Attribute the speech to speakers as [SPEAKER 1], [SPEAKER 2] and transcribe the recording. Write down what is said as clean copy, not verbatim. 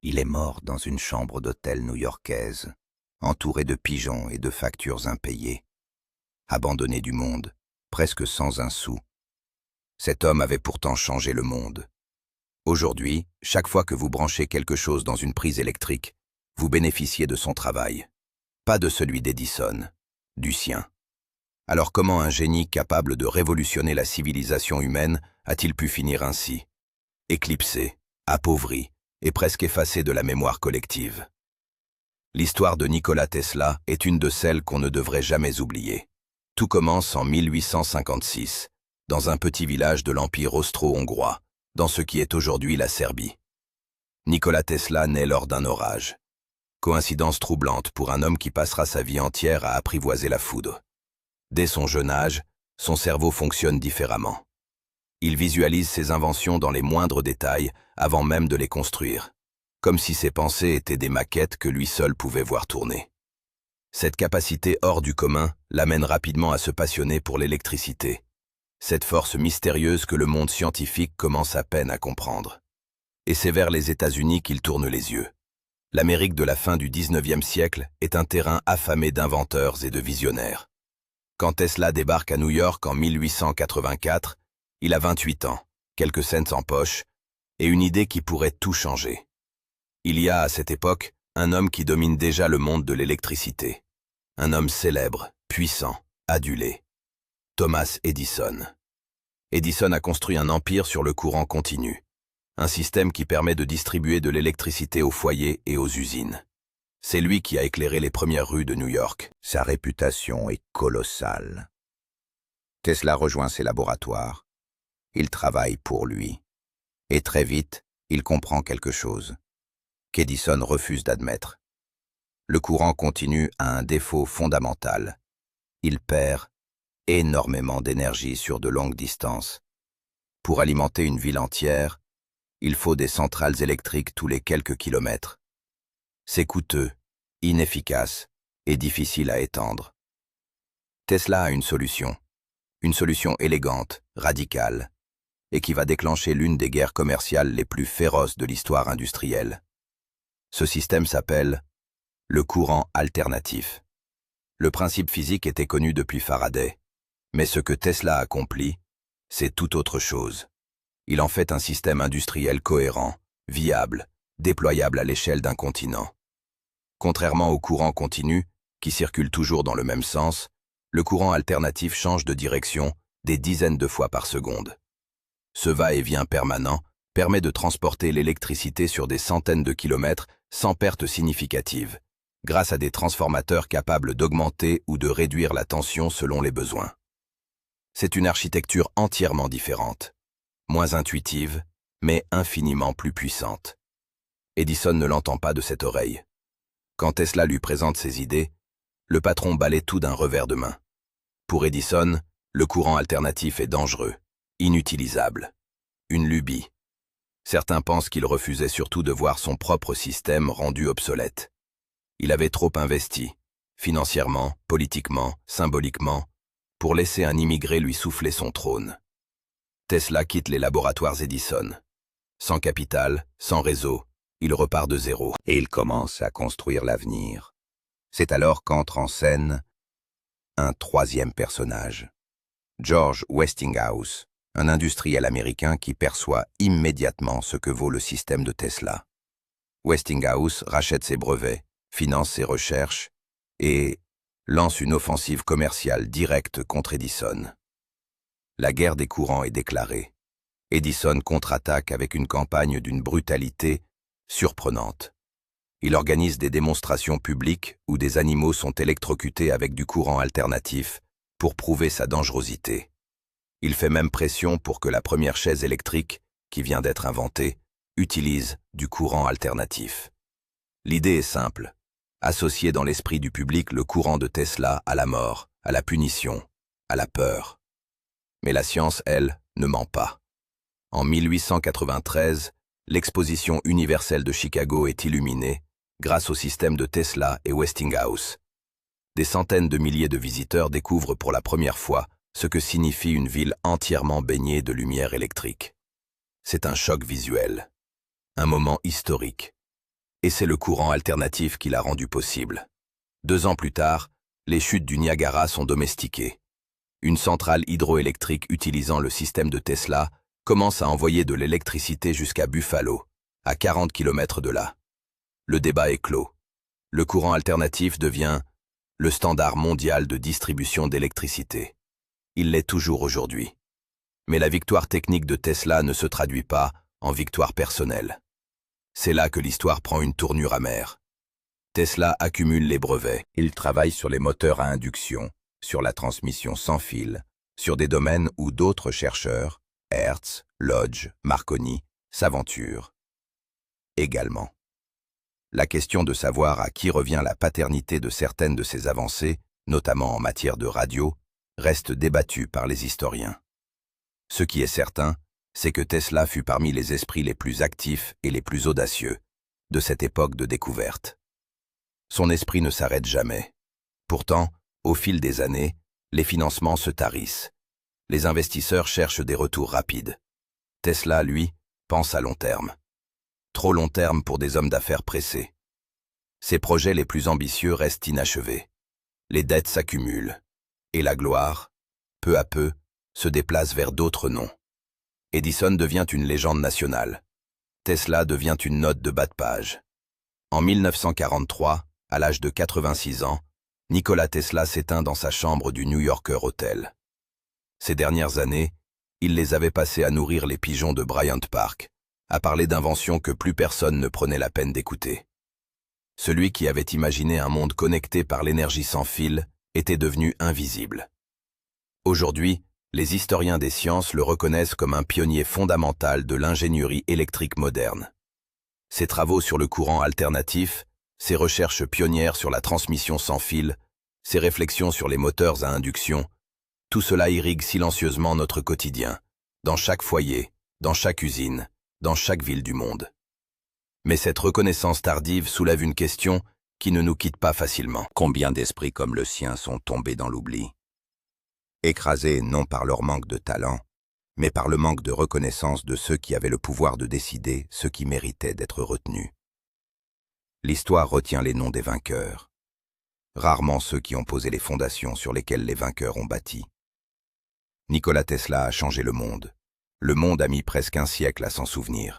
[SPEAKER 1] Il est mort dans une chambre d'hôtel new-yorkaise, entouré de pigeons et de factures impayées. Abandonné du monde, presque sans un sou. Cet homme avait pourtant changé le monde. Aujourd'hui, chaque fois que vous branchez quelque chose dans une prise électrique, vous bénéficiez de son travail. Pas de celui d'Edison, du sien. Alors comment un génie capable de révolutionner la civilisation humaine a-t-il pu finir ainsi? Éclipsé, appauvri et presque effacé de la mémoire collective. L'histoire de Nikola Tesla est une de celles qu'on ne devrait jamais oublier. Tout commence en 1856, dans un petit village de l'Empire austro-hongrois, dans ce qui est aujourd'hui la Serbie. Nikola Tesla naît lors d'un orage. Coïncidence troublante pour un homme qui passera sa vie entière à apprivoiser la foudre. Dès son jeune âge, son cerveau fonctionne différemment. Il visualise ses inventions dans les moindres détails avant même de les construire, comme si ses pensées étaient des maquettes que lui seul pouvait voir tourner. Cette capacité hors du commun l'amène rapidement à se passionner pour l'électricité, cette force mystérieuse que le monde scientifique commence à peine à comprendre. Et c'est vers les États-Unis qu'il tourne les yeux. L'Amérique de la fin du XIXe siècle est un terrain affamé d'inventeurs et de visionnaires. Quand Tesla débarque à New York en 1884, il a 28 ans, quelques cents en poche, et une idée qui pourrait tout changer. Il y a à cette époque un homme qui domine déjà le monde de l'électricité. Un homme célèbre, puissant, adulé. Thomas Edison. Edison a construit un empire sur le courant continu. Un système qui permet de distribuer de l'électricité aux foyers et aux usines. C'est lui qui a éclairé les premières rues de New York.
[SPEAKER 2] Sa réputation est colossale. Tesla rejoint ses laboratoires. Il travaille pour lui. Et très vite, il comprend quelque chose, qu'Edison refuse d'admettre. Le courant continu a un défaut fondamental. Il perd énormément d'énergie sur de longues distances. Pour alimenter une ville entière, il faut des centrales électriques tous les quelques kilomètres. C'est coûteux, inefficace et difficile à étendre. Tesla a une solution élégante, radicale, et qui va déclencher l'une des guerres commerciales les plus féroces de l'histoire industrielle. Ce système s'appelle le courant alternatif. Le principe physique était connu depuis Faraday, mais ce que Tesla accomplit, c'est tout autre chose. Il en fait un système industriel cohérent, viable, déployable à l'échelle d'un continent. Contrairement au courant continu, qui circule toujours dans le même sens, le courant alternatif change de direction des dizaines de fois par seconde. Ce va-et-vient permanent permet de transporter l'électricité sur des centaines de kilomètres sans perte significative, grâce à des transformateurs capables d'augmenter ou de réduire la tension selon les besoins. C'est une architecture entièrement différente, moins intuitive, mais infiniment plus puissante. Edison ne l'entend pas de cette oreille. Quand Tesla lui présente ses idées, le patron balaie tout d'un revers de main. Pour Edison, le courant alternatif est dangereux, inutilisable, une lubie. Certains pensent qu'il refusait surtout de voir son propre système rendu obsolète. Il avait trop investi, financièrement, politiquement, symboliquement, pour laisser un immigré lui souffler son trône. Tesla quitte les laboratoires Edison. Sans capital, sans réseau, il repart de zéro.
[SPEAKER 1] Et il commence à construire l'avenir. C'est alors qu'entre en scène un troisième personnage. George Westinghouse, un industriel américain qui perçoit immédiatement ce que vaut le système de Tesla. Westinghouse rachète ses brevets, finance ses recherches et lance une offensive commerciale directe contre Edison. La guerre des courants est déclarée. Edison contre-attaque avec une campagne d'une brutalité surprenante. Il organise des démonstrations publiques où des animaux sont électrocutés avec du courant alternatif pour prouver sa dangerosité. Il fait même pression pour que la première chaise électrique, qui vient d'être inventée, utilise du courant alternatif. L'idée est simple, associer dans l'esprit du public le courant de Tesla à la mort, à la punition, à la peur. Mais la science, elle, ne ment pas. En 1893, l'exposition universelle de Chicago est illuminée grâce au système de Tesla et Westinghouse. Des centaines de milliers de visiteurs découvrent pour la première fois ce que signifie une ville entièrement baignée de lumière électrique. C'est un choc visuel, un moment historique. Et c'est le courant alternatif qui l'a rendu possible. 2 ans plus tard, les chutes du Niagara sont domestiquées. Une centrale hydroélectrique utilisant le système de Tesla commence à envoyer de l'électricité jusqu'à Buffalo, à 40 km de là. Le débat est clos. Le courant alternatif devient le standard mondial de distribution d'électricité. Il l'est toujours aujourd'hui. Mais la victoire technique de Tesla ne se traduit pas en victoire personnelle. C'est là que l'histoire prend une tournure amère. Tesla accumule les brevets.
[SPEAKER 2] Il travaille sur les moteurs à induction, sur la transmission sans fil, sur des domaines où d'autres chercheurs, Hertz, Lodge, Marconi, s'aventurent également. La question de savoir à qui revient la paternité de certaines de ces avancées, notamment en matière de radio, reste débattue par les historiens. Ce qui est certain, c'est que Tesla fut parmi les esprits les plus actifs et les plus audacieux de cette époque de découverte. Son esprit ne s'arrête jamais. Pourtant, au fil des années, les financements se tarissent. Les investisseurs cherchent des retours rapides. Tesla, lui, pense à long terme. Trop long terme pour des hommes d'affaires pressés. Ses projets les plus ambitieux restent inachevés. Les dettes s'accumulent. Et la gloire, peu à peu, se déplace vers d'autres noms. Edison devient une légende nationale. Tesla devient une note de bas de page. En 1943, à l'âge de 86 ans, Nikola Tesla s'éteint dans sa chambre du New Yorker Hotel. Ces dernières années, il les avait passées à nourrir les pigeons de Bryant Park, à parler d'inventions que plus personne ne prenait la peine d'écouter. Celui qui avait imaginé un monde connecté par l'énergie sans fil était devenu invisible. Aujourd'hui, les historiens des sciences le reconnaissent comme un pionnier fondamental de l'ingénierie électrique moderne. Ses travaux sur le courant alternatif, ses recherches pionnières sur la transmission sans fil, ses réflexions sur les moteurs à induction, tout cela irrigue silencieusement notre quotidien, dans chaque foyer, dans chaque usine, dans chaque ville du monde. Mais cette reconnaissance tardive soulève une question qui ne nous quitte pas facilement. Combien d'esprits comme le sien sont tombés dans l'oubli? Écrasés non par leur manque de talent, mais par le manque de reconnaissance de ceux qui avaient le pouvoir de décider ce qui méritait d'être retenu. L'histoire retient les noms des vainqueurs, rarement ceux qui ont posé les fondations sur lesquelles les vainqueurs ont bâti. Nikola Tesla a changé le monde. Le monde a mis presque un siècle à s'en souvenir.